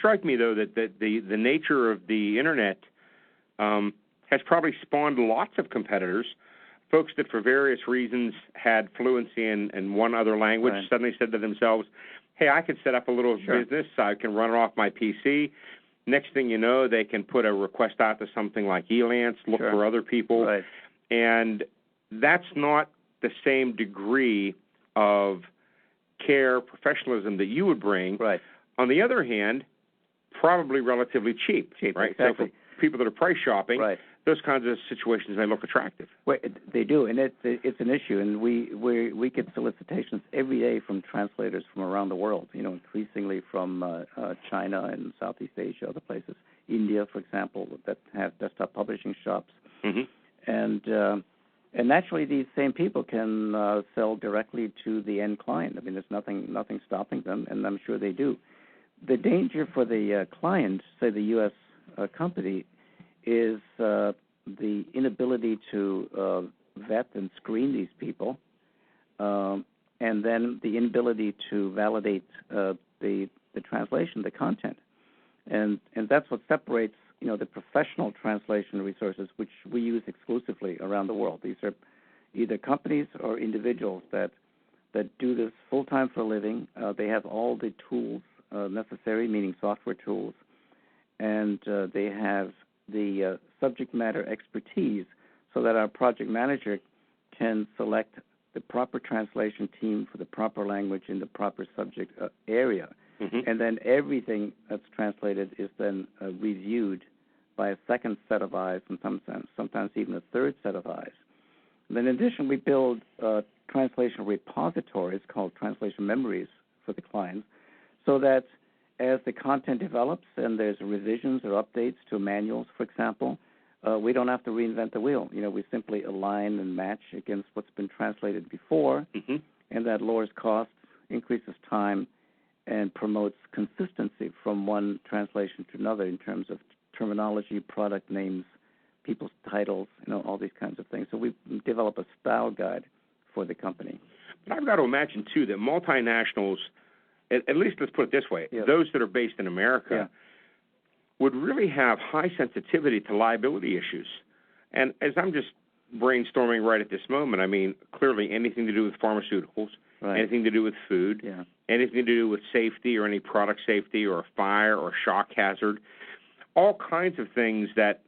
strike me, though, that the nature of the Internet has probably spawned lots of competitors, folks that for various reasons had fluency in one other language, suddenly said to themselves, hey, I could set up a little business. I can run it off my PC. Next thing you know, they can put a request out to something like Elance, look for other people. Right. And that's not the same degree of care, professionalism that you would bring. Right. On the other hand, probably relatively cheap. Right? Exactly. So for people that are price shopping, those kinds of situations may look attractive. Well, they do, and it's an issue. And we get solicitations every day from translators from around the world. Increasingly from China and Southeast Asia, other places, India, for example, that have desktop publishing shops, and naturally these same people can sell directly to the end client. I mean, there's nothing stopping them, and I'm sure they do. The danger for the client, say the U.S. company, is the inability to vet and screen these people, and then the inability to validate the translation, the content, and that's what separates the professional translation resources, which we use exclusively around the world. These are either companies or individuals that do this full time for a living. They have all the tools necessary, meaning software tools, and they have the subject matter expertise so that our project manager can select the proper translation team for the proper language in the proper subject area. And then everything that's translated is then reviewed by a second set of eyes, and sometimes even a third set of eyes. And then in addition, we build translation repositories called translation memories for the clients, so that as the content develops and there's revisions or updates to manuals, for example, we don't have to reinvent the wheel. We simply align and match against what's been translated before, and that lowers costs, increases time, and promotes consistency from one translation to another in terms of terminology, product names, people's titles, all these kinds of things. So we develop a style guide for the company. But I've got to imagine, too, that multinationals, at least let's put it this way, those that are based in America would really have high sensitivity to liability issues. And as I'm just brainstorming right at this moment, I mean, clearly anything to do with pharmaceuticals, anything to do with food, anything to do with safety or any product safety or a fire or shock hazard, all kinds of things that,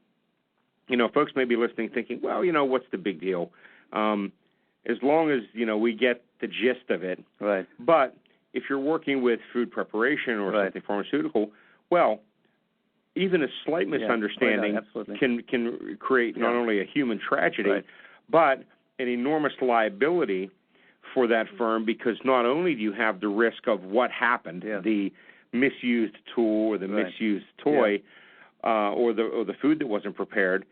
folks may be listening thinking, well, what's the big deal? As long as, we get the gist of it. Right. But if you're working with food preparation or something pharmaceutical, well, even a slight misunderstanding can create not only a human tragedy, but an enormous liability for that firm, because not only do you have the risk of what happened, the misused tool or the misused toy, or the food that wasn't prepared,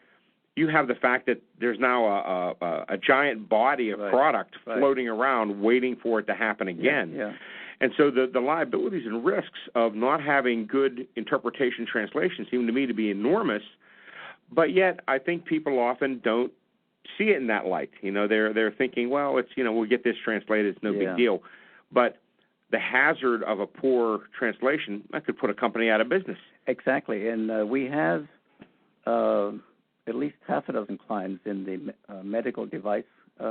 you have the fact that there's now a giant body of product floating around waiting for it to happen again. And so the liabilities and risks of not having good interpretation translation seem to me to be enormous, but yet I think people often don't see it in that light. They're thinking, well, it's, we'll get this translated, it's no big deal. But the hazard of a poor translation, that could put a company out of business. Exactly. And we have at least half a dozen clients in the medical device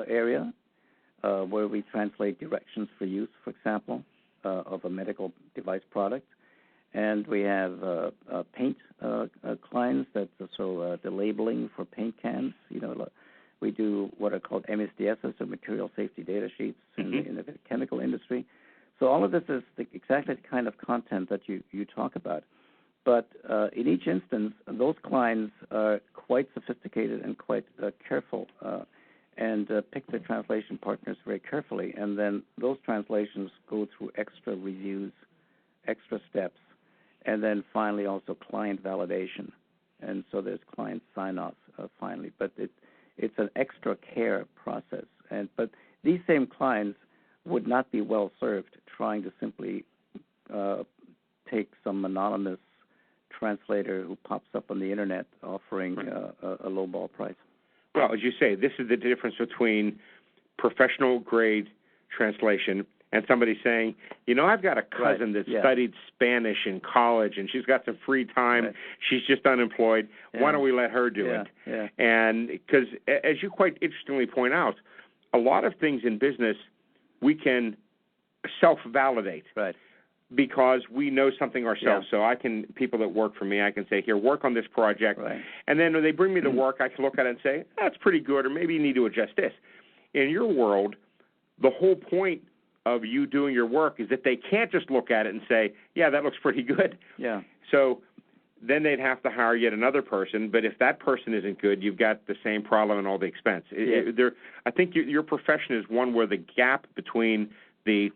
area where we translate directions for use, for example, of a medical device product. And we have paint clients, that's also the labeling for paint cans. We do what are called MSDSs, or material safety data sheets, in the chemical industry. So all of this is exactly the kind of content that you talk about. But in each instance, those clients are quite sophisticated and quite careful and pick their translation partners very carefully. And then those translations go through extra reviews, extra steps, and then finally also client validation. And so there's client sign-off finally. But it's an extra care process. But these same clients would not be well served trying to simply take some anonymous translator who pops up on the Internet offering a low-ball price. Well, as you say, this is the difference between professional-grade translation and somebody saying, I've got a cousin that studied Spanish in college, and she's got some free time. Right. She's just unemployed. Yeah. Why don't we let her do it? Yeah. And because, as you quite interestingly point out, a lot of things in business we can self-validate. Right. Because we know something ourselves. Yeah. So people that work for me, I can say, here, work on this project. Right. And then when they bring me the work, I can look at it and say, that's pretty good, or maybe you need to adjust this. In your world, the whole point of you doing your work is that they can't just look at it and say, yeah, that looks pretty good. Yeah. So then they'd have to hire yet another person. But if that person isn't good, you've got the same problem and all the expense. Yeah. I think your profession is one where the gap between the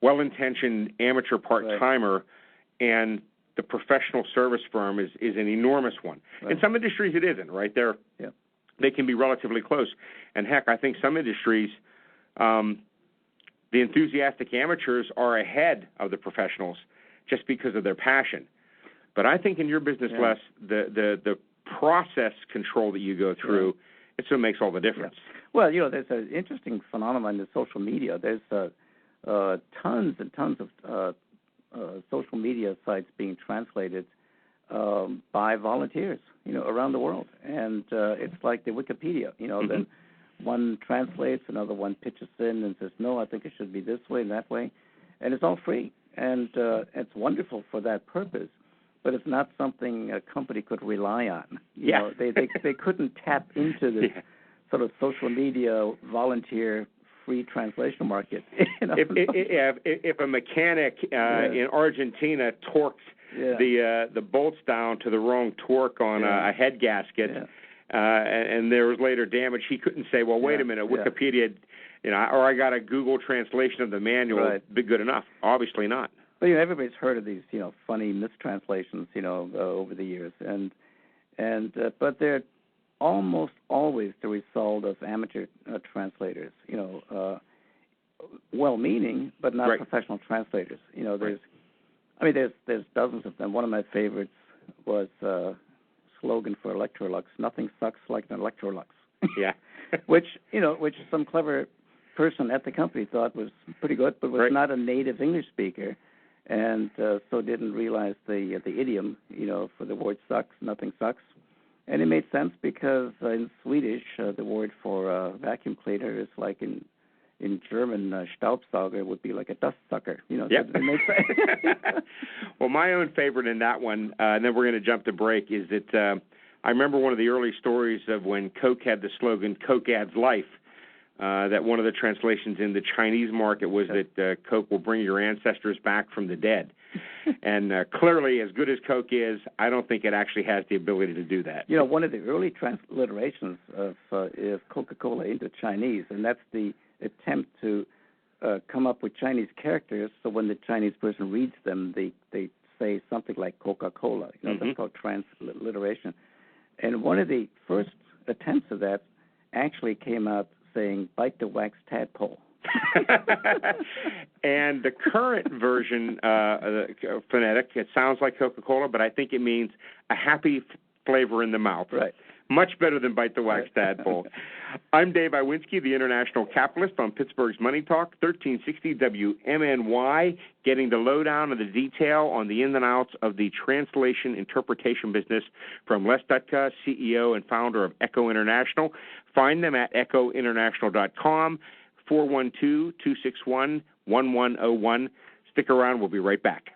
well-intentioned amateur part-timer and the professional service firm is an enormous one. Right. In some industries it isn't, right? They can be relatively close. And heck, I think some industries, the enthusiastic amateurs are ahead of the professionals just because of their passion. But I think in your business, Les, the process control that you go through, it's what makes all the difference. Yeah. Well, there's an interesting phenomenon in social media. There's tons and tons of social media sites being translated by volunteers, around the world. And it's like the Wikipedia, then one translates, another one pitches in and says, no, I think it should be this way and that way. And it's all free. And it's wonderful for that purpose, but it's not something a company could rely on. They couldn't tap into this sort of social media volunteer free translation market. If a mechanic in Argentina torques the bolts down to the wrong torque on a head gasket, and there was later damage, he couldn't say, well, wait a minute, Wikipedia, or I got a Google translation of the manual, be good enough. Obviously not. But everybody's heard of these, funny mistranslations, over the years, but they're almost always the result of amateur translators, well-meaning but not professional translators. There's dozens of them. One of my favorites was a slogan for Electrolux: "Nothing sucks like an Electrolux." Yeah, which some clever person at the company thought was pretty good, but was not a native English speaker, and so didn't realize the idiom, for the word "sucks." Nothing sucks. And it made sense because in Swedish, the word for vacuum cleaner is like in German, Staubsauger would be like a dust sucker. It makes sense. Well, my own favorite in that one, and then we're going to jump to break, is that I remember one of the early stories of when Coke had the slogan, Coke adds life, that one of the translations in the Chinese market was that Coke will bring your ancestors back from the dead. And clearly, as good as Coke is, I don't think it actually has the ability to do that. One of the early transliterations of is Coca-Cola into Chinese, and that's the attempt to come up with Chinese characters, so when the Chinese person reads them, they say something like Coca-Cola. That's called transliteration. And one of the first attempts of that actually came out saying, "Bite the wax tadpole." And the current version, phonetic, it sounds like Coca-Cola, but I think it means a happy flavor in the mouth. Right. Much better than bite the wax tadpole. I'm Dave Iwinski, the international capitalist on Pittsburgh's Money Talk, 1360 WMNY, getting the lowdown and the detail on the ins and outs of the translation interpretation business from Les Dutka, CEO and founder of Echo International. Find them at echointernational.com, 412-261-1101. Stick around. We'll be right back.